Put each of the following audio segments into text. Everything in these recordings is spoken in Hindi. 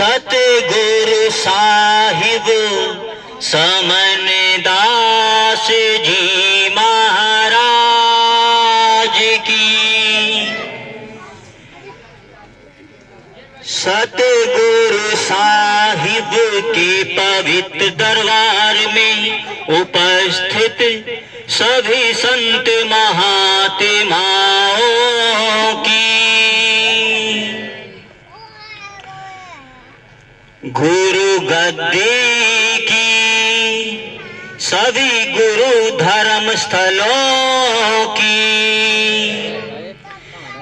सतगुरु साहिब समन दास जी महाराज की। सतगुरु साहिब के पवित्र दरबार में उपस्थित सभी संत महात्माओं की, गुरु गद्दी की, सभी गुरु धर्म स्थलों की,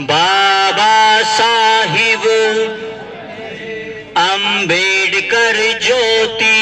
बाबा साहिब अंबेडकर ज्योति,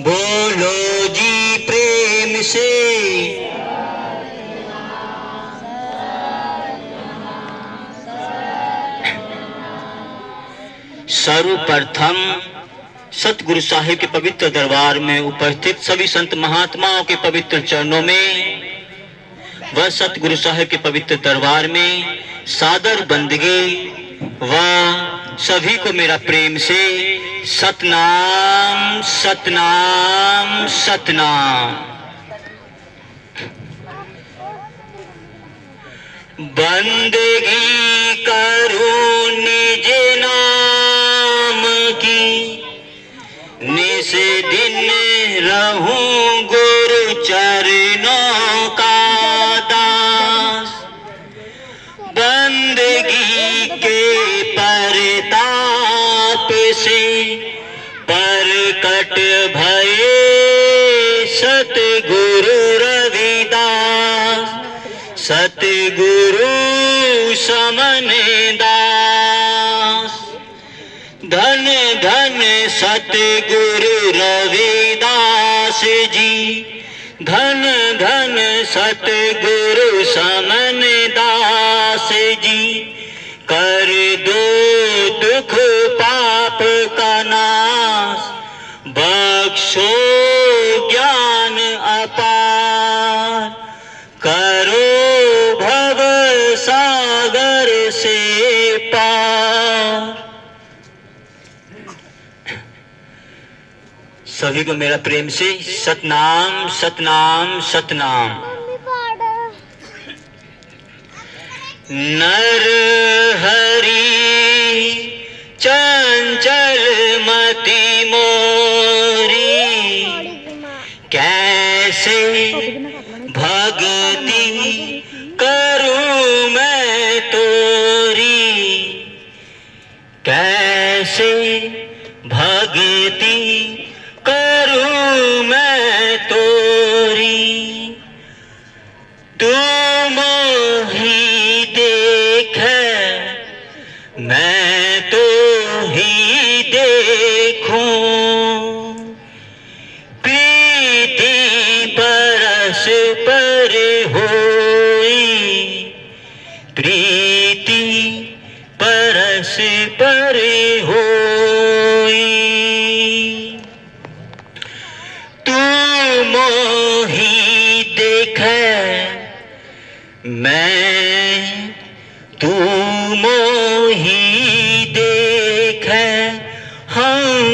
बोलो जी प्रेम से। सर्वप्रथम सतगुरु साहिब के पवित्र दरबार में उपस्थित सभी संत महात्माओं के पवित्र चरणों में व सतगुरु साहिब के पवित्र दरबार में सादर बंदगी व सभी को मेरा प्रेम से सतनाम सतनाम सतनाम। बंदगी करूं निज नाम की, निस दिन रहूं गुरु चरणों का दास। बंदगी के परताप से प्रकट भये सतगुरु रविदास, सतगुरु समन दास। धन धन सतगुरु रविदास जी, धन धन सतगुरु समन दास जी। कर दो दुख पाप का नाश, बख्शो ज्ञान अपार, करो भव सागर से पार। सभी को मेरा प्रेम से सतनाम सतनाम सतनाम। नर हरि चंचल मति मोरी, कैसे भक्ति करूं मैं तोरी, कैसे भक्ति करूं मैं तोरी। तुम ही देख मैं तो ही देखूं, प्रीति परस पर होई, प्रीति परस पर होई। तुम ही देख मैं तुम ही देख, हम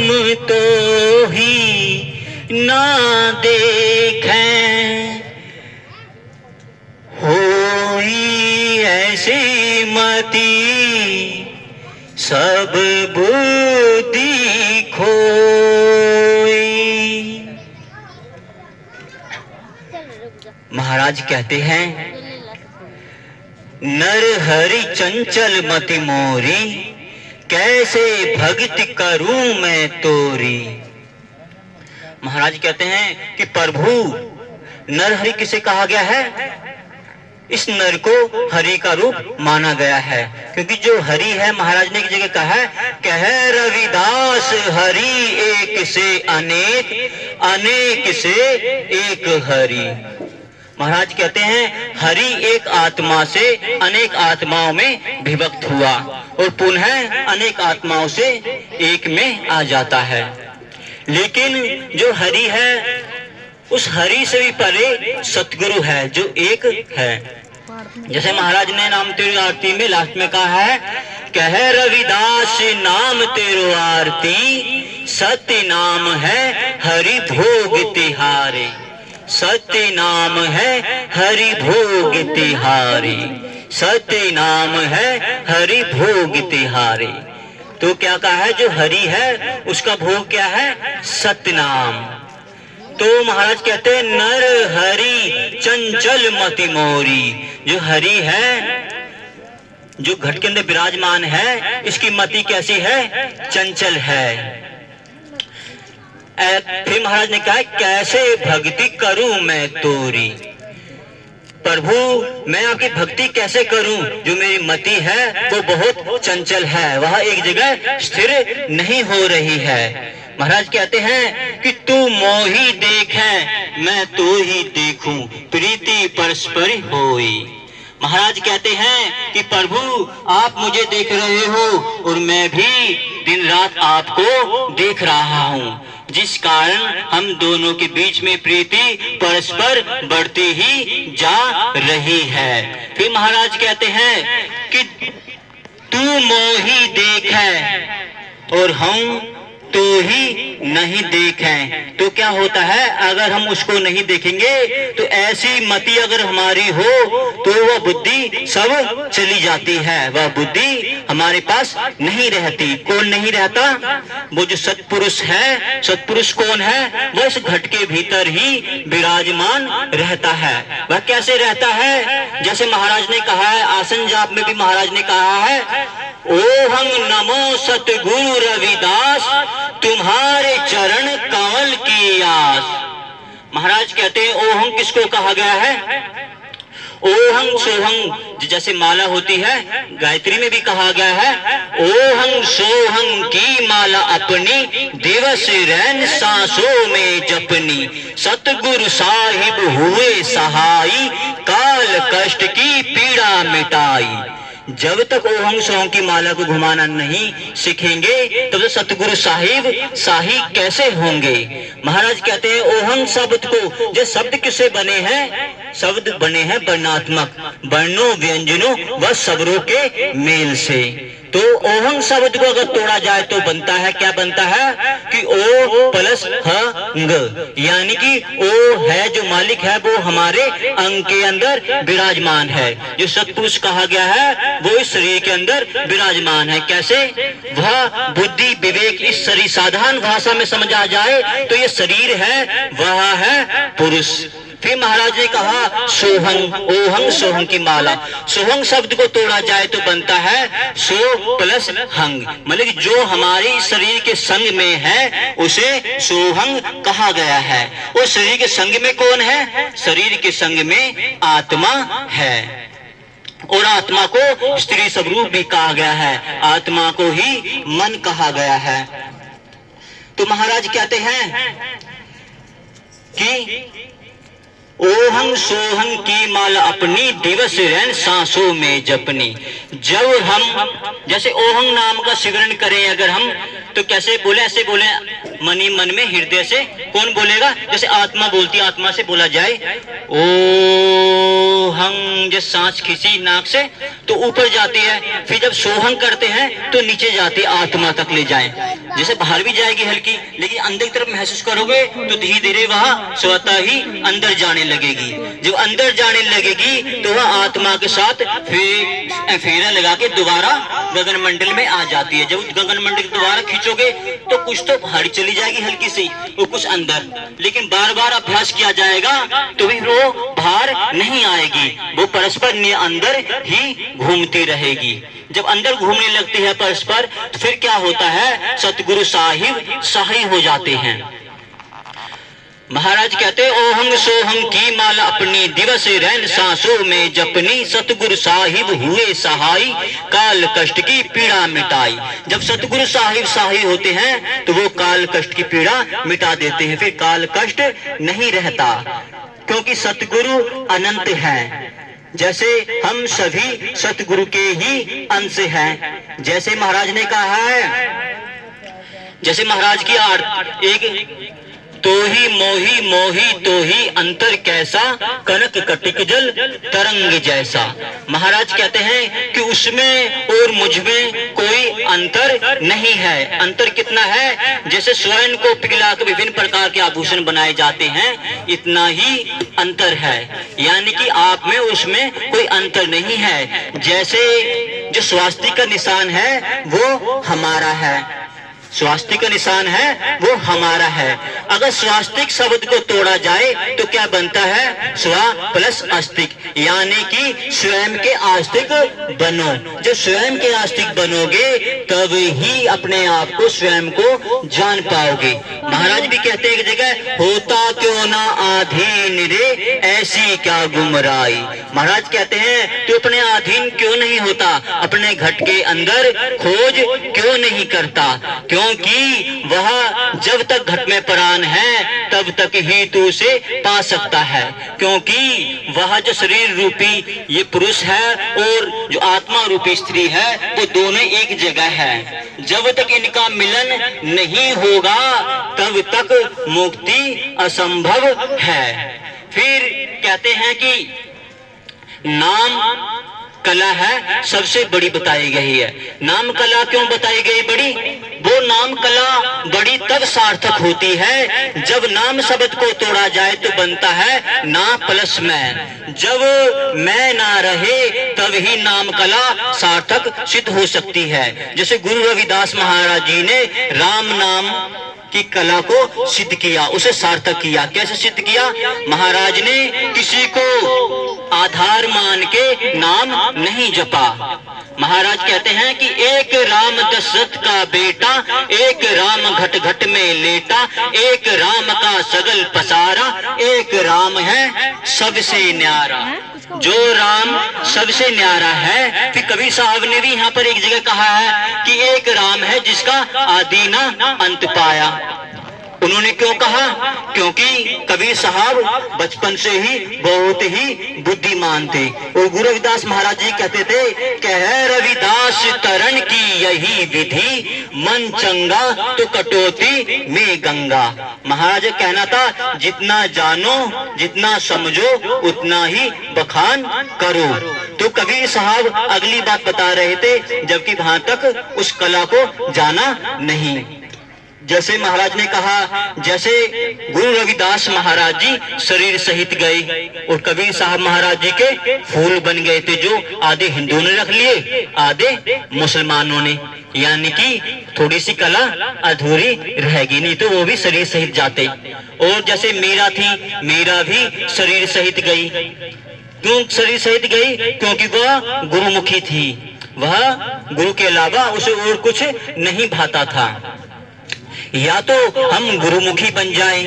तो ही ना देखें। होई ऐसी मति सब बुद्धि खोई। महाराज कहते हैं, नर हरि चंचल मति मोरी, कैसे भक्ति करूं मैं तोरी। महाराज कहते हैं कि प्रभु नर हरि किसे कहा गया है? इस नर को हरि का रूप माना गया है, क्योंकि जो हरि है, महाराज ने एक जगह कहा है, कहे रविदास हरि एक से अनेक, अनेक से एक हरि। महाराज कहते हैं हरि एक आत्मा से अनेक आत्माओं में विभक्त हुआ और पुनः अनेक आत्माओं से एक में आ जाता है। लेकिन जो हरि है, उस हरि से भी परे सतगुरु है जो एक है। जैसे महाराज ने नाम तेरी आरती में लास्ट में कहा है कह रविदास नाम तेरो आरती, सत्य नाम है हरि भोग तिहारे। सत्य नाम है हरि भोग तिहारे, सत्य नाम है हरि भोग तिहारे। तो क्या कहा है, जो हरि है उसका भोग क्या है, सत्य नाम। तो महाराज कहते हैं नर हरि चंचल मति मोरी। जो हरि है, जो घट के अंदर विराजमान है, इसकी मति कैसी है, चंचल है। फिर महाराज ने कहा कैसे भक्ति करूं मैं तोरी। प्रभु मैं आपकी भक्ति कैसे करूं, जो मेरी मति है वो बहुत चंचल है, वह एक जगह स्थिर नहीं हो रही है। महाराज कहते हैं कि तू मोही देखे मैं तो ही देखूं, प्रीति परस्पर होई। महाराज कहते हैं कि प्रभु आप मुझे देख रहे हो और मैं भी दिन रात आपको देख रहा हूँ, जिस कारण हम दोनों के बीच में प्रीति परस्पर बढ़ती ही जा रही है। फिर महाराज कहते हैं कि तू मोही देखे और हम तो ही नहीं देखें। तो क्या होता है, अगर हम उसको नहीं देखेंगे तो ऐसी मति अगर हमारी हो तो वह बुद्धि सब चली जाती है, वह बुद्धि हमारे पास नहीं रहती। कौन नहीं रहता, वो जो सत्पुरुष है। सत्पुरुष कौन है, वह इस घट के भीतर ही विराजमान रहता है। वह कैसे रहता है, जैसे महाराज ने कहा है, आसन जाप में भी महाराज ने कहा है, ओहं नमो सतगुरु रविदास, तुम्हारे चरण कमल की आस। महाराज कहते हैं ओहं किसको कहा गया है, ओहं सोहं, जैसे माला होती है गायत्री में भी कहा गया है, ओहं सोहं की माला अपनी, दिवस रैन सांसों में जपनी, सतगुरु साहिब हुए सहाई, काल कष्ट की पीड़ा मिटाई। जब तक ओहं सोहं की माला को घुमाना नहीं सीखेंगे तब तो सतगुरु साहिब शाही कैसे होंगे। महाराज कहते हैं ओहं शब्द को, जो शब्द किससे बने हैं, शब्द बने हैं वर्णात्मक, वर्णों व्यंजनों व स्वरों के मेल से। तो ओहं शब्द को अगर तोड़ा जाए तो बनता है, क्या बनता है कि ओ प्लस हंग, यानी कि ओ है जो मालिक है वो हमारे अंग के अंदर विराजमान है। जो सत्पुरुष कहा गया है वो इस शरीर के अंदर विराजमान है। कैसे, वह बुद्धि विवेक इस शरीर, साधारण भाषा में समझा जाए तो ये शरीर है, वह है पुरुष। फिर महाराज ने कहा सोहंग, ओहंग सोहंग की माला। सोहंग शब्द को तोड़ा जाए तो बनता है सो प्लस हंग, मतलब जो हमारे शरीर के संग में है उसे सोहंग कहा गया है। वो शरीर के संग में कौन है, शरीर के संग में आत्मा है। और आत्मा को स्त्री स्वरूप भी कहा गया है, आत्मा को ही मन कहा गया है। तो महाराज कहते हैं कि ओहं सोहं की माला अपनी, दिवस रैन सांसों में जपनी। जब हम जैसे ओहं नाम का सिमरन करें अगर हम, तो कैसे बोले, ऐसे बोले मनी मन में हृदय से। कौन बोलेगा, जैसे आत्मा बोलती है, आत्मा से बोला जाए ओहं, जब सांस खींची नाक से तो ऊपर जाती है, फिर जब सोहं करते हैं तो नीचे जाती है, आत्मा तक ले जाए। जैसे बाहर भी जाएगी हल्की, लेकिन अंदर की तरफ महसूस करोगे तो धीरे धीरे वह स्वतः ही अंदर जाने लगेगी। जब अंदर जाने लगेगी तो वह आत्मा के साथ फेरा लगा के दोबारा गगन मंडल में आ जाती है। जब गगन मंडल दोबारा खींचोगे तो कुछ तो बाहर चली जाएगी हल्की सी और कुछ अंदर, लेकिन बार बार अभ्यास किया जाएगा तो भी वो बाहर नहीं आएगी, वो परस्पर अंदर ही घूमती रहेगी। जब अंदर घूमने लगती है परस्पर तो फिर क्या होता है, सतगुरु साहिब सहाय हो जाते हैं। महाराज कहते ओहंग सोहंग की माला अपनी, दिवस रैन सांसों में जपनी, सतगुरु साहिब हुए सहाय, काल कष्ट की पीड़ा मिटाई। जब सतगुरु साहिब सहाय होते हैं तो वो काल कष्ट की पीड़ा मिटा देते हैं, फिर काल कष्ट नहीं रहता, क्योंकि सतगुरु अनंत है। जैसे हम सभी सतगुरु के ही अंश हैं। जैसे महाराज ने कहा है, जैसे महाराज की एक तो ही मोही मोही तो ही अंतर कैसा, कनक कटिक जल तरंग जैसा। महाराज कहते हैं कि उसमें और मुझ में कोई अंतर नहीं है। अंतर कितना है, जैसे स्वर्ण को पिघला कर विभिन्न प्रकार के आभूषण बनाए जाते हैं, इतना ही अंतर है। यानी कि आप में उसमें कोई अंतर नहीं है। जैसे जो स्वास्तिक का निशान है वो हमारा है, स्वास्तिक का निशान है वो हमारा है। अगर स्वास्तिक शब्द को तोड़ा जाए तो क्या बनता है, स्वा प्लस आस्तिक, यानी कि स्वयं के आस्तिक बनो। जब स्वयं के आस्तिक बनोगे तब ही अपने आप को स्वयं को जान पाओगे। महाराज भी कहते हैं एक जगह, होता क्यों ना आधीन रे ऐसी क्या गुमराई। महाराज कहते हैं तो अपने अधीन क्यों नहीं होता, अपने घट के अंदर खोज क्यों नहीं करता, क्योंकि वह जब तक घट में प्राण है तब तक ही तू उसे पा सकता है। क्योंकि वह जो शरीर रूपी ये पुरुष है और जो आत्मा रूपी स्त्री है वो दोनों एक जगह है। जब तक इनका मिलन नहीं होगा तब तक मुक्ति असंभव है। फिर कहते हैं कि नाम कला है सबसे बड़ी बताई गई है। नाम कला क्यों बताई गई बड़ी, वो नाम कला बड़ी तब सार्थक होती है जब नाम शब्द को तोड़ा जाए तो बनता है ना प्लस मैं। जब मैं ना रहे तब ही नाम कला सार्थक सिद्ध हो सकती है। जैसे गुरु रविदास महाराज जी ने राम नाम की कला को सिद्ध किया, उसे सार्थक किया। कैसे सिद्ध किया, महाराज ने किसी को आधार मान के नाम नहीं जपा। महाराज कहते हैं कि एक राम दशरथ का बेटा, एक राम घट घट में लेटा, एक राम का सगल पसारा, एक राम है सबसे न्यारा। जो राम सबसे न्यारा है। फिर कबीर साहब ने भी यहाँ पर एक जगह कहा है कि एक राम है जिसका आदि ना अंत पाया। उन्होंने क्यों कहा, क्योंकि कबीर साहब बचपन से ही बहुत ही बुद्धिमान थे। और गुरु रविदास महाराज जी कहते थे, कह रविदास तरन की यही विधि, मन चंगा तो कटौती में गंगा। महाराज कहना था, जितना जानो जितना समझो उतना ही बखान करो। तो कबीर साहब अगली बात बता रहे थे, जबकि वहां तक उस कला को जाना नहीं। जैसे महाराज ने कहा, जैसे गुरु रविदास महाराज जी शरीर सहित गए और कबीर साहब महाराज जी के फूल बन गए थे, जो आधे हिंदुओं ने रख लिए आधे मुसलमानों ने। यानी कि थोड़ी सी कला अधूरी रहेगी, नहीं तो वो भी शरीर सहित जाते। और जैसे मीरा थी, मीरा भी शरीर सहित गई। क्यों शरीर सहित गई, क्योंकि वह गुरुमुखी थी। वह गुरु के अलावा उसे और कुछ नहीं भाता था। या तो हम गुरुमुखी बन जाएं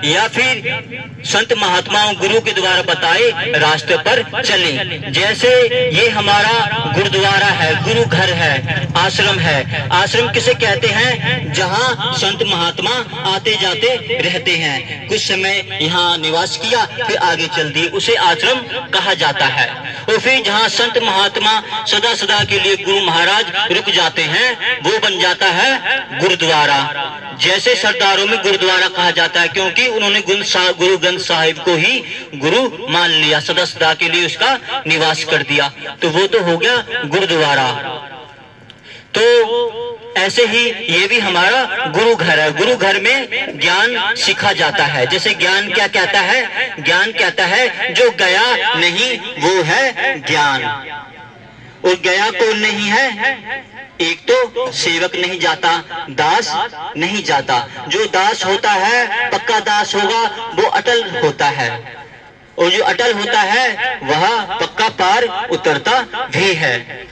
या फिर संत महात्माओं गुरु के द्वारा बताए रास्ते पर चलें। जैसे ये हमारा गुरुद्वारा है, गुरु घर है, आश्रम है। आश्रम किसे कहते हैं, जहाँ संत महात्मा आते जाते रहते हैं। कुछ समय यहाँ निवास किया फिर आगे चल दिए, उसे आश्रम कहा जाता है। और फिर जहाँ संत महात्मा सदा सदा के लिए गुरु महाराज रुक जाते हैं वो बन जाता है गुरुद्वारा। जैसे सरदारों में गुरुद्वारा कहा जाता है, क्योंकि उन्होंने गुरु ग्रंथ साहिब को ही गुरु मान लिया, सदा सदा के लिए उसका निवास कर दिया, तो वो तो हो गया गुरुद्वारा। तो ऐसे ही ये भी हमारा गुरु घर है। गुरु घर में ज्ञान सीखा जाता है। जैसे ज्ञान क्या कहता है, ज्ञान कहता है जो गया नहीं वो है ज्ञान। और गया कौन नहीं है, एक तो सेवक नहीं जाता, दास नहीं जाता। जो दास होता है पक्का दास होगा, वो अटल होता है। और जो अटल होता है वह पक्का पार उतरता भी है।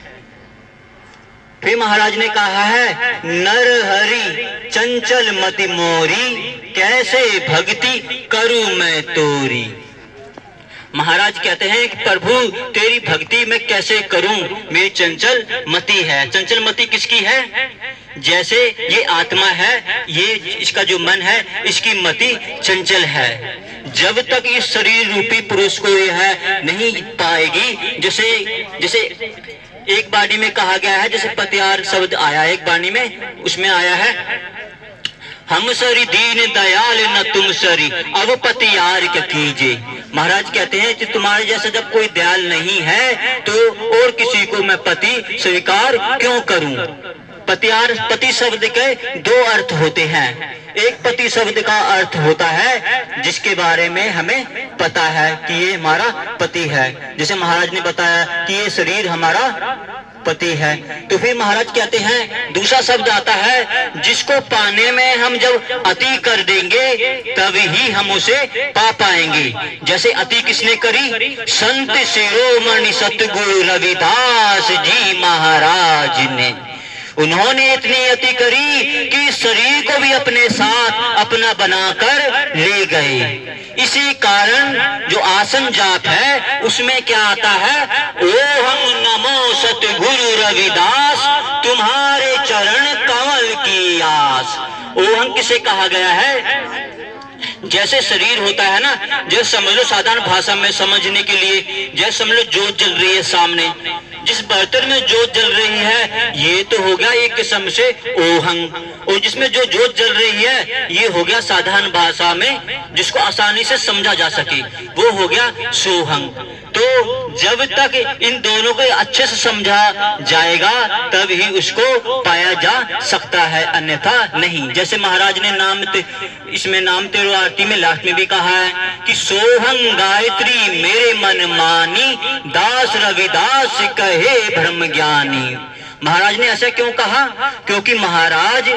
फिर महाराज ने कहा है, नर हरि चंचल मति मोरी, कैसे भक्ति करूं मैं तोरी। महाराज कहते हैं कि प्रभु तेरी भक्ति मैं कैसे करूं, मेरी चंचल मति है। चंचल मति किसकी है, जैसे ये आत्मा है, ये इसका जो मन है, इसकी मति चंचल है। जब तक इस शरीर रूपी पुरुष को यह नहीं पाएगी, जैसे एक वाणी में कहा गया है, जैसे पतियार शब्द आया एक वाणी में, उसमें आया है हम सरी दीन दयाल न तुम सरी, अब पति यार क्या कीजिए। महाराज कहते हैं कि तुम्हारे जैसा जब कोई दयाल नहीं है तो और किसी को मैं पति स्वीकार क्यों करूं। पति शब्द के दो अर्थ होते हैं। एक पति शब्द का अर्थ होता है जिसके बारे में हमें पता है कि ये हमारा पति है, जैसे महाराज ने बताया कि ये शरीर हमारा पति है। तो फिर महाराज कहते हैं दूसरा शब्द आता है जिसको पाने में हम जब अति कर देंगे तभी हम उसे पा पाएंगे। जैसे अति किसने करी? संत शिरोमणि सतगुरु रविदास जी महाराज ने। उन्होंने इतनी अति करी कि शरीर को भी अपने साथ अपना बनाकर ले गए। इसी कारण जो आसन जाप है उसमें क्या आता है? ओहम नमो सतगुरु रविदास, तुम्हारे चरण कमल की आस। ओहम किसे कहा गया है? जैसे शरीर होता है ना, जैसे समझ लो साधारण भाषा में समझने के लिए, जैसे समझ लो जोत जल रही है सामने, जिस बर्तन में जोत जल रही है ये तो हो गया एक किस्म से ओहंग, और जिसमें जो जोत जल रही है ये हो गया साधारण भाषा में जिसको आसानी से समझा जा सके, वो हो गया सोहंग। तो जब तक इन दोनों को अच्छे से समझा जाएगा तब ही उसको पाया जा सकता है, अन्यथा नहीं। जैसे महाराज ने इसमें नाम तेरो आरती में लास्ट में भी कहा है कि सोहंग गायत्री मेरे मन मानी, दास रविदास कहे ब्रह्म ज्ञानी। महाराज ने ऐसा क्यों कहा? क्योंकि महाराज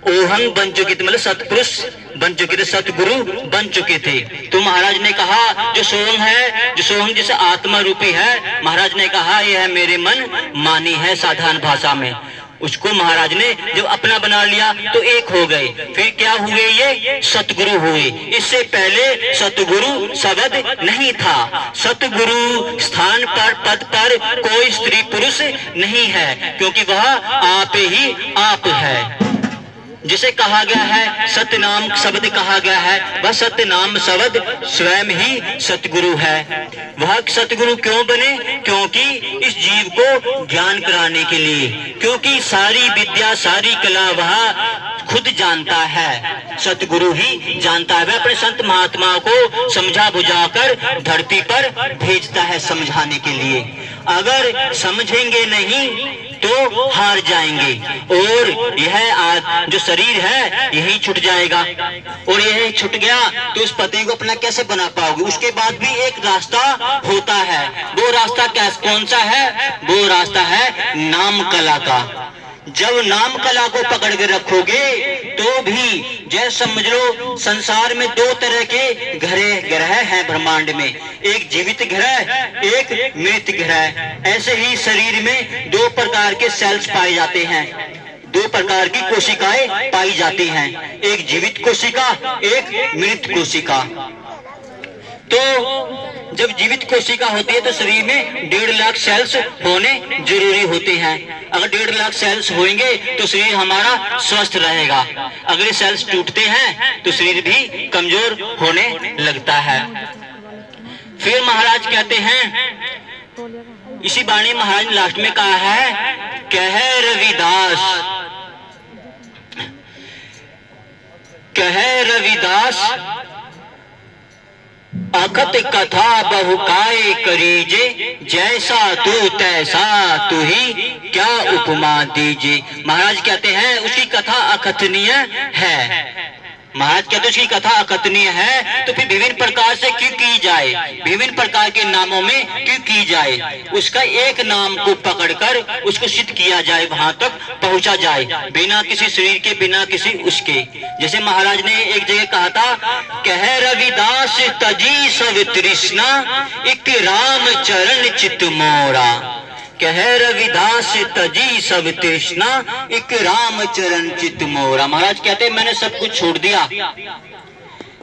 ओहंग बन चुके थे, मतलब सतपुरुष बन चुके थे, सतगुरु बन चुके थे। तो महाराज ने कहा जो सोहंग है, जो सोहंग जैसे आत्मा रूपी है, महाराज ने कहा यह है मेरे मन मानी है साधारण भाषा में। उसको महाराज ने जब अपना बना लिया तो एक हो गए। फिर क्या हुए? ये सतगुरु हुए। इससे पहले सतगुरु शब्द नहीं था। सतगुरु स्थान पर पद पर कोई स्त्री पुरुष नहीं है, क्योंकि वह आप ही आप है। जिसे कहा गया है सतनाम शब्द कहा गया है, वह सतनाम शब्द स्वयं ही सतगुरु है। वह सतगुरु क्यों बने? क्योंकि इस जीव को ज्ञान कराने के लिए, क्योंकि सारी विद्या सारी कला वह खुद जानता है, सतगुरु ही जानता है। वह अपने संत महात्माओं को समझा बुझाकर धरती पर भेजता है समझाने के लिए। अगर समझेंगे नहीं तो हार जाएंगे, और यह जो शरीर है यही छूट जाएगा, और यह छूट गया तो उस पति को अपना कैसे बना पाओगे? उसके बाद भी एक रास्ता होता है। वो रास्ता कौन सा है? वो रास्ता है नाम कला का। जब नाम कला को पकड़ के रखोगे तो भी, जैसे समझ लो संसार में दो तरह के ग्रह हैं ब्रह्मांड में, एक जीवित ग्रह एक मृत ग्रह। ऐसे ही शरीर में दो प्रकार के सेल्स पाए जाते हैं, दो प्रकार की कोशिकाएं पाई जाती हैं, एक जीवित कोशिका एक मृत कोशिका। तो जब जीवित कोशिका होती है तो शरीर में 1.5 लाख सेल्स होने जरूरी होते हैं। अगर 1.5 लाख सेल्स होंगे तो शरीर हमारा स्वस्थ रहेगा। अगर ये सेल्स टूटते हैं तो शरीर भी कमजोर होने लगता है। फिर महाराज कहते हैं, इसी बाणी महाराज ने लास्ट में कहा है, कह रविदास अखत कथा बहुकाय करीजे, जैसा तू तैसा तू ही क्या उपमा दीजे। महाराज कहते हैं उसकी कथा अकथनीय है। महाराज कहते उसकी कथा अकथनीय है, तो फिर विभिन्न प्रकार से क्यों की जाए, विभिन्न प्रकार के नामों में क्यों की जाए? उसका एक नाम को पकड़कर उसको सिद्ध किया जाए, वहां तक पहुंचा जाए, बिना किसी शरीर के, बिना किसी उसके। जैसे महाराज ने एक जगह कहा था, कह रविदास तजी सब तृष्णा, एक राम चरण चित मोरा। कह रविदास तजी सब तृष्णा, एक राम चरण चित मोरा। महाराज कहते हैं मैंने सब कुछ छोड़ दिया,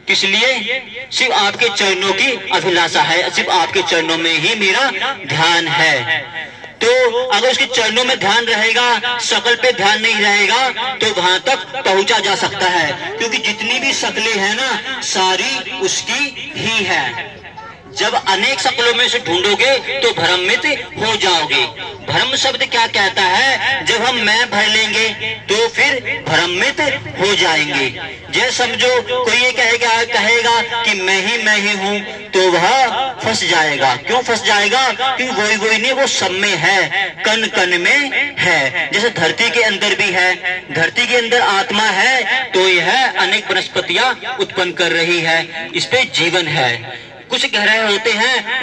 किस लिए? सिर्फ आपके चरणों की अभिलाषा है, सिर्फ आपके चरणों में ही मेरा ध्यान है। तो अगर उसके चरणों में ध्यान रहेगा, शकल पे ध्यान नहीं रहेगा, तो वहां तक पहुंचा जा सकता है। क्योंकि जितनी भी शक्लें हैं ना, सारी उसकी ही है। जब अनेक शक्लों में से ढूंढोगे तो भ्रमित हो जाओगे। भ्रम शब्द क्या कहता है? जब हम मैं भर लेंगे तो फिर भ्रमित हो जाएंगे। जैसे समझो कोई ये कहेगा कि मैं ही हूं, तो वह फंस जाएगा। क्यों फंस जाएगा? क्योंकि वही नहीं, वो सब में है, कण कण में है। जैसे धरती के अंदर भी है, धरती के अंदर आत्मा है तो यह अनेक वनस्पतियां उत्पन्न कर रही है, इस पे जीवन है। कुछ ग्रह होते हैं